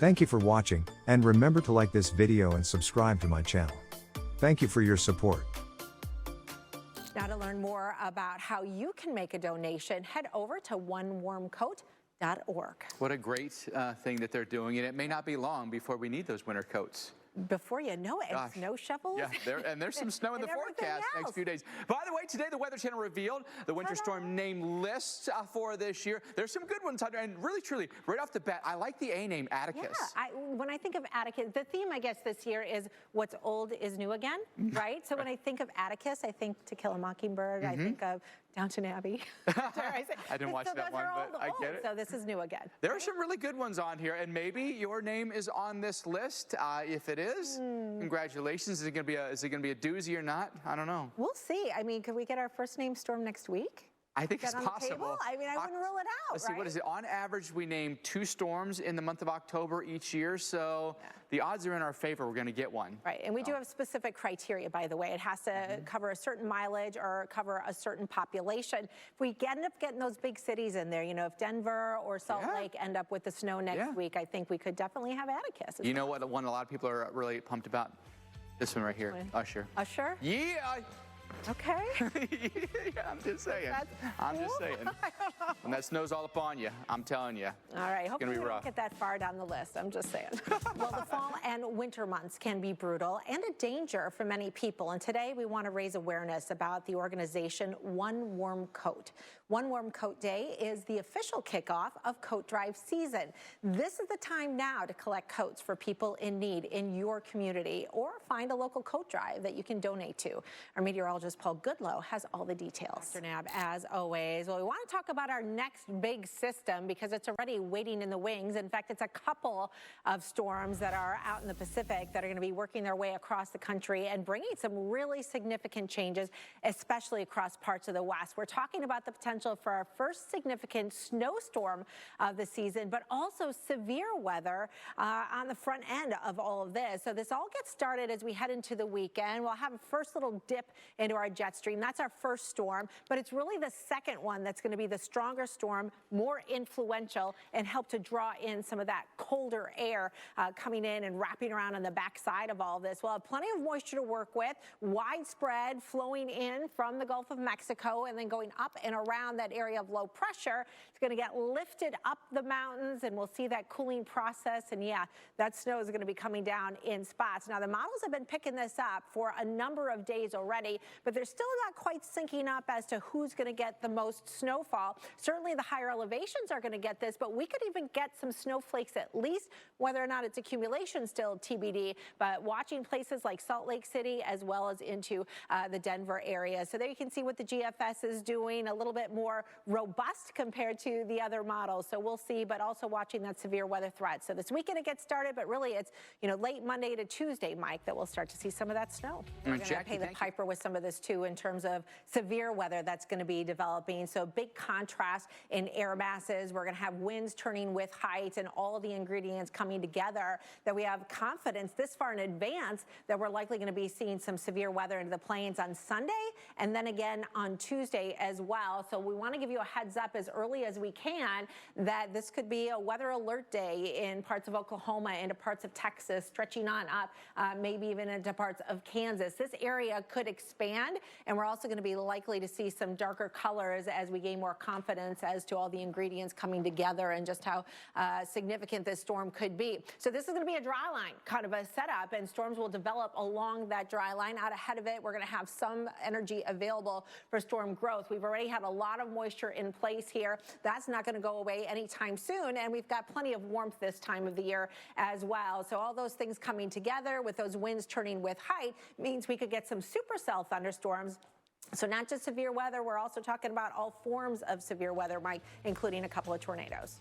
Thank you for watching, and remember to like this video and subscribe to my channel. Thank you for your support. Now, to learn more about how you can make a donation, head over to onewarmcoat.org. What a great thing that they're doing, and it may not be long before we need those winter coats. Before you know it, and snow shovels. Yeah, there's some snow in the forecast next few days. By the way, today the Weather Channel revealed the winter storm name list for this year. There's some good ones out there, and really, truly, right off the bat, I like the A name, Atticus. Yeah, when I think of Atticus, the theme, I guess, this year is what's old is new again, right? So when I think of Atticus, I think To Kill a Mockingbird, I think of Downton Abbey. I didn't watch that one, but I get it. So this is new again. There are some really good ones on here, and maybe your name is on this list. If it is, congratulations. Is it going to be a doozy or not? I don't know. We'll see. I mean, could we get our first name storm next week? I think it's possible. I mean, I wouldn't rule it out. Let's see, what is it? On average, we name 2 storms in the month of October each year, so the odds are in our favor we're going to get one. Right, and we do have specific criteria, by the way. It has to cover a certain mileage or cover a certain population. If we end up getting those big cities in there, you know, if Denver or Salt Lake end up with the snow next week, I think we could definitely have Atticus. You know what one a lot of people are really pumped about? This one right here, Usher. Usher? Yeah! Okay. Yeah, I'm just saying. I'm just saying. When that snow's all upon you, I'm telling you. All right. Hopefully we don't rough. get that far down the list. I'm just saying. Well, the fall and winter months can be brutal and a danger for many people. And today we want to raise awareness about the organization One Warm Coat. One Warm Coat Day is the official kickoff of coat drive season. This is the time now to collect coats for people in need in your community, or find a local coat drive that you can donate to. Our meteorologist Paul Goodlow has all the details. Dr. Nab, as always. Well, we want to talk about our next big system because it's already waiting in the wings. In fact, it's a couple of storms that are out in the Pacific that are going to be working their way across the country and bringing some really significant changes, especially across parts of the West. We're talking about the potential for our first significant snowstorm of the season, but also severe weather on the front end of all of this. So this all gets started as we head into the weekend. We'll have a first little dip into our jet stream. That's our first storm, but it's really the second one that's going to be the stronger storm, more influential, and help to draw in some of that colder air coming in and wrapping around on the backside of all of this. We'll have plenty of moisture to work with, widespread flowing in from the Gulf of Mexico and then going up and around that area of low pressure. It's going to get lifted up the mountains, and we'll see that cooling process. And yeah, that snow is going to be coming down in spots. Now, the models have been picking this up for a number of days already, but they're still not quite syncing up as to who's going to get the most snowfall. Certainly the higher elevations are going to get this, but we could even get some snowflakes at least. Whether or not it's accumulation, still TBD, but watching places like Salt Lake City as well as into the Denver area. So there you can see what the GFS is doing, a little bit more robust compared to the other models. So we'll see, but also watching that severe weather threat. So this weekend it gets started, but really it's, you know, late Monday to Tuesday, Mike, that we'll start to see some of that snow. We're going to pay the piper with some of this too in terms of severe weather that's going to be developing. So big contrast in air masses. We're going to have winds turning with height and all of the ingredients coming together that we have confidence this far in advance that we're likely going to be seeing some severe weather into the plains on Sunday and then again on Tuesday as well. So we want to give you a heads up as early as we can that this could be a weather alert day in parts of Oklahoma, into parts of Texas, stretching on up, maybe even into parts of Kansas. This area could expand, and we're also going to be likely to see some darker colors as we gain more confidence as to all the ingredients coming together and just how significant this storm could be. So this is going to be a dry line kind of a setup, and storms will develop along that dry line. Out ahead of it, we're going to have some energy available for storm growth. We've already had a lot of moisture in place here. That's not going to go away anytime soon, and we've got plenty of warmth this time of the year as well. So all those things coming together with those winds turning with height means we could get some supercell thunderstorms. So not just severe weather, we're also talking about all forms of severe weather, Mike, including a couple of tornadoes.